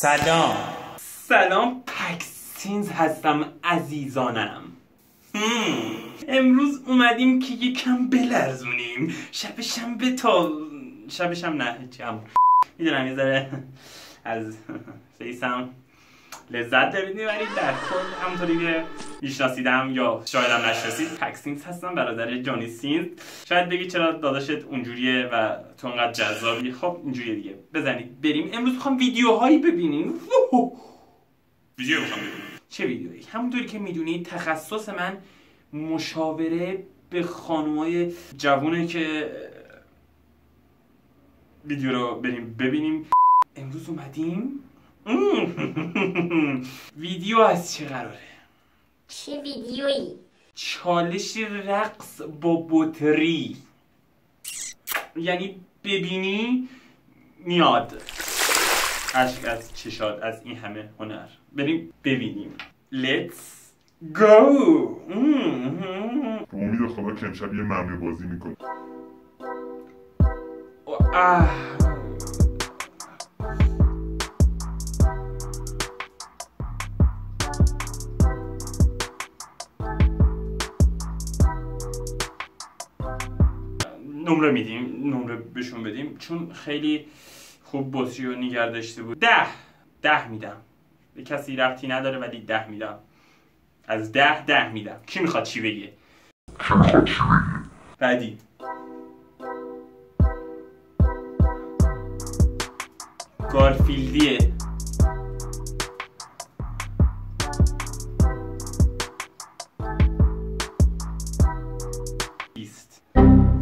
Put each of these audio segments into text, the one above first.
سلام پکسینز هستم عزیزانم. امروز اومدیم که یکم بلرزونیم. شبشم نه هیچی، میدونم یه ذره از فیسم لذت ببینید، ولی در کل همونطوری که میشناسیدم یا شاید هم نشناسید، پکسینز هستم، برادر جانی سینز. شاید بگی چرا داداشت اونجوریه و تو انقدر جذابی. خب اینجوریه دیگه. بزنید بریم. امروز میخوام ویدیوهایی ببینیم. ویدیو میخوام ببینیم. چه ویدیویی؟ همونطوری که میدونید تخصص من مشاوره به خانومای جوونه که ویدیو رو بریم ببینیم. امروز اومدیم ویدیو از چه قراره؟ چه ویدیویی؟ چالش رقص با بطری. یعنی ببینی میاد اشک از چشات از این همه هنر. بریم ببینیم. Let's go. امید خدا که امشب یه ممنوع بازی میکنه. نمره بهشون بدیم چون خیلی خوب بطری رو نگه داشته بود. 10 میدم. به کسی ربطی نداره ولی 10 میدم. از 10 میدم. کی میخواد چی بگه؟ بعدی گارفیلدیه.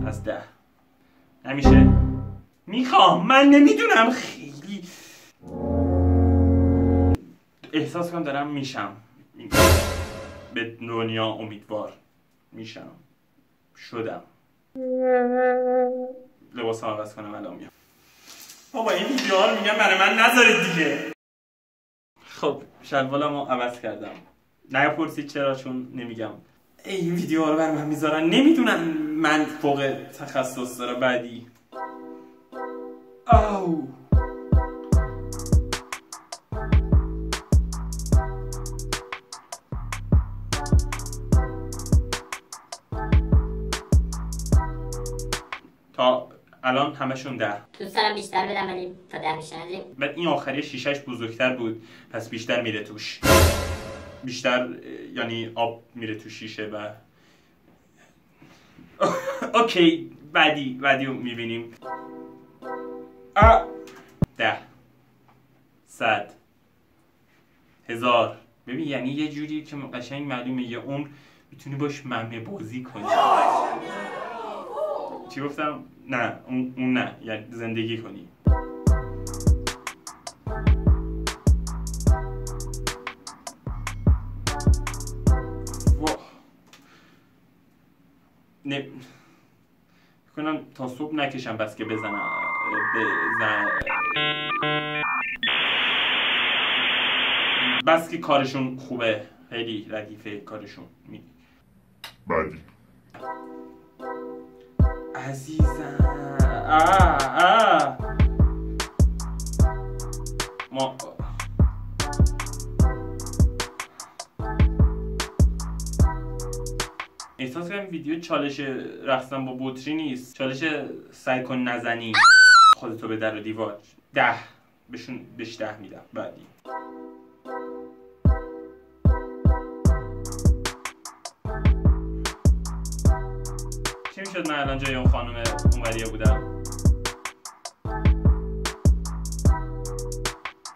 از 10 نمیشه؟ میخوام. من نمیدونم، خیلی احساس کنم دارم میشم. به دنیا امیدوار میشم. شدم. لباسم عوض کنم الان میام. بابا این ویدیوها رو میگم برای من نذارید دیگه. خب شلوارمو عوض کردم. نپرسید چرا، چون نمیگم. این ویدیوها رو برای من میذارن، نمیدونن من فوق تخصص دارم. بعدی تا الان همشون 10. دوست دارم بیشتر بدم ولی تا 10 میشه. بعد این آخری شیشش بزرگتر بود، پس بیشتر میره توش. بیشتر یعنی آب میره تو شیشه و اوکی. بعدی رو میبینیم. 10 100 1000. ببین یعنی یه جوری که قشنگ معلومه یه عمر میتونی باش ممه بازی کنی. چی گفتم؟ نه اون نه، یعنی زندگی کنی. نه کنم تا صبح نکشم بس که بزنم. بس که کارشون خوبه، خیلی ردیفه کارشون. بعدی عزیزم ما احساس کنم ویدیو چالش رقصن با بطری نیست، چالش سعی کن نزنی خودتو به در و دیوار. 10 بهش 10 میدم. بعدی چی میشد من الان جای اون خانم اونوریه بودم؟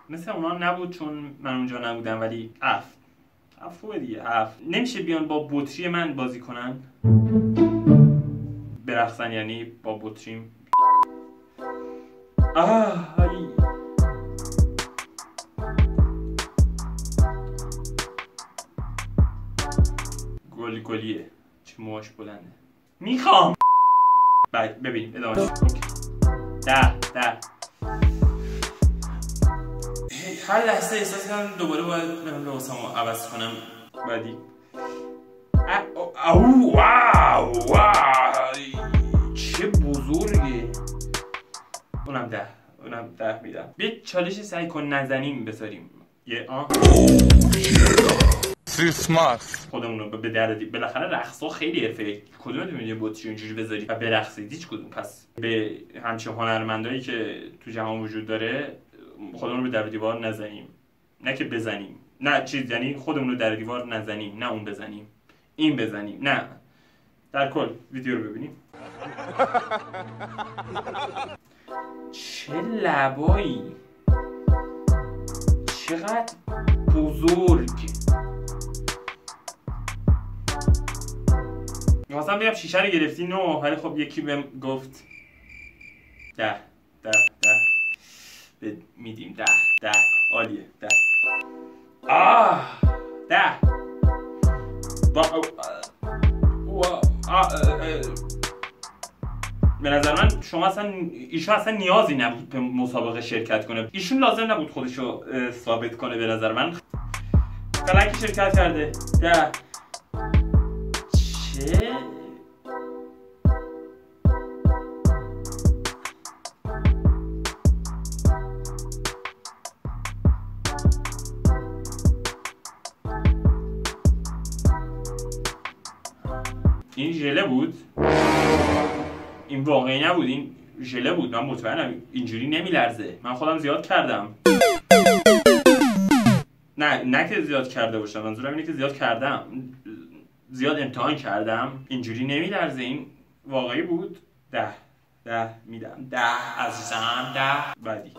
مثل اونا نبود چون من اونجا نبودم، ولی خوبه دیگه. نمیشه بیان با بطری من بازی کنن، برقصن یعنی با بطریم. گلیه چه موهاش بلنده. میخوام. بعد ببینیم ادامه. اوکی 10 هر لحظه احساس کنم دوباره باید لباسمو عوض کنم. بعدی واو چه بزرگه. اونم 10. اونم 10 میدم. یه چالش سعی کن نزنیم بذاریم. یه کریسمس خودمون رو به درد بالاخره رقصا خیلی حرفه‌ای. کدومتون میگه بطری اینجوری بذاری و برقصید؟ هیچ کدوم. پس به همچین هنرمندایی که تو جهان وجود داره خودمون رو به در دیوار نزنیم. نه که بزنیم، نه چیز، یعنی خودمون رو در دیوار نزنیم، نه اون بزنیم، این بزنیم، نه در کل ویدیو رو ببینیم. چه لبایی، چقدر بزرگ. مثلا بگم شیشه رو گرفتی 9، ولی خب یکی بهم گفت 10 میدیم 10 عالیه 10 10 به نظر من شما ایشون اصلا نیازی نبود به مسابقه شرکت کنه. ایشون لازم نبود خودشو ثابت کنه. به نظر من فلکی شرکت کرده. 10 چه؟ این ژله بود؟ این واقعی نبود، این ژله بود. من مطمئنم اینجوری نمیلرزه. من خودم زیاد کردم. نه که زیاد کرده باشم، منظورم اینه که زیاد کردم، زیاد امتحان کردم. اینجوری نمیلرزه. این واقعی بود. 10 میدم. 10 عزیزم. 10 بعدی.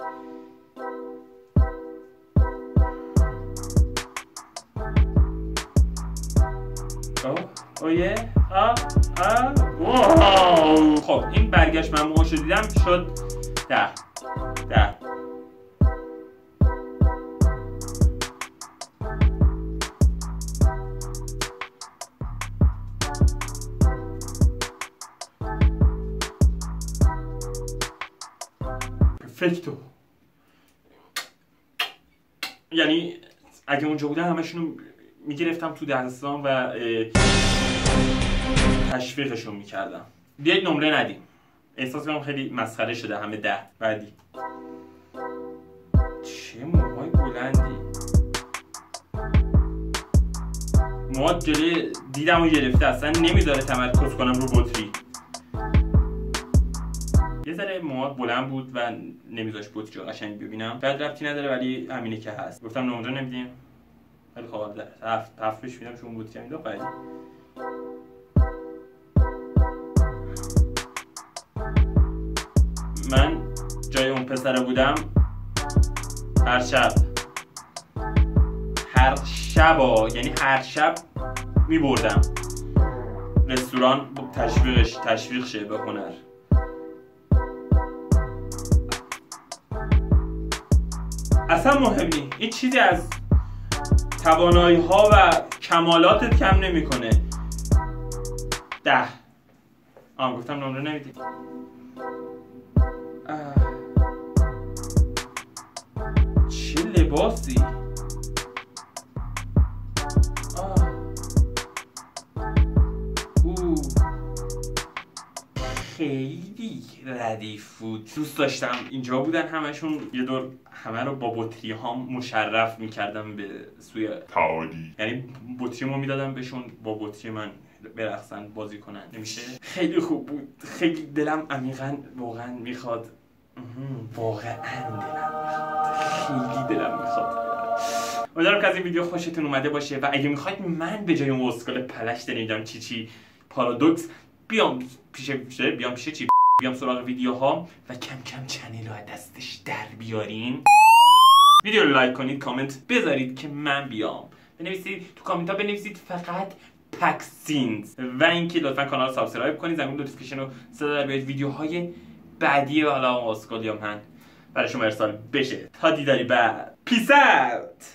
اوه واو. خب این برگشت ممنوعش رو دیدم شد 10 پرفکتو. یعنی اگه اونجا بودن همشونو میگرفتم تو دستام و تشویقشون میکردم. بیایید نمره ندیم. احساس میکنم خیلی مسخره شده همه 10. بعدی. چه موهای بلندی. موهات جلوی دیدم رو گرفته، اصلا نمیذاره تمرکز کنم رو بطری. یه ذره موهات بلند بود و نمیذاش بطری رو قشنگ ببینم. بعد ربطی نداره ولی همینه که هست. گفتم نمره نمیدیم. خیلی خوب 7 بهش میدم چون بطری میدم. بعدی. من جای اون پسره بودم هر شب یعنی هر شب میبردم رستوران تشویق شه به هنر. اصلا مهم نی. این چیزی از توانایی ها و کمالاتت کم نمیکنه. 10. گفتم نمره نمیدی. چه لباسی. خیلی ردیف بود. دوست داشتم اینجا بودن همشون. یه دور همه رو با بطری ها مشرف میکردم به سوی تعالی. یعنی بطریمو میدادم بهشون، با بطری من برقصن بازی کنن. نمیشه؟ خیلی خوب بود. خیلی دلم عمیقا واقعا میخواد. خیلی دلم میخواد. امیدوارم که از این ویدیو خوشتون اومده باشه و اگه میخواید من به جای اون اسکل پلشت نمیدونم چی پارادوکس بیام سراغ ویدیوها و کم کم چنل رو از دستش در بیاریم، ویدیو رو لایک کنید، کامنت بذارید که من بیام. بنویسید تو کامنت ها، بنویسید فقط پکسینز و اینکه لطفا کانال رو سابسکرایب کنید، زنگوله نوتیفیکیشن رو صدا در بیارید ویدیوهای بعدی حالا اسکل یا من برای شما ارسال بشه. تا دیداری بعد. پیس اوت.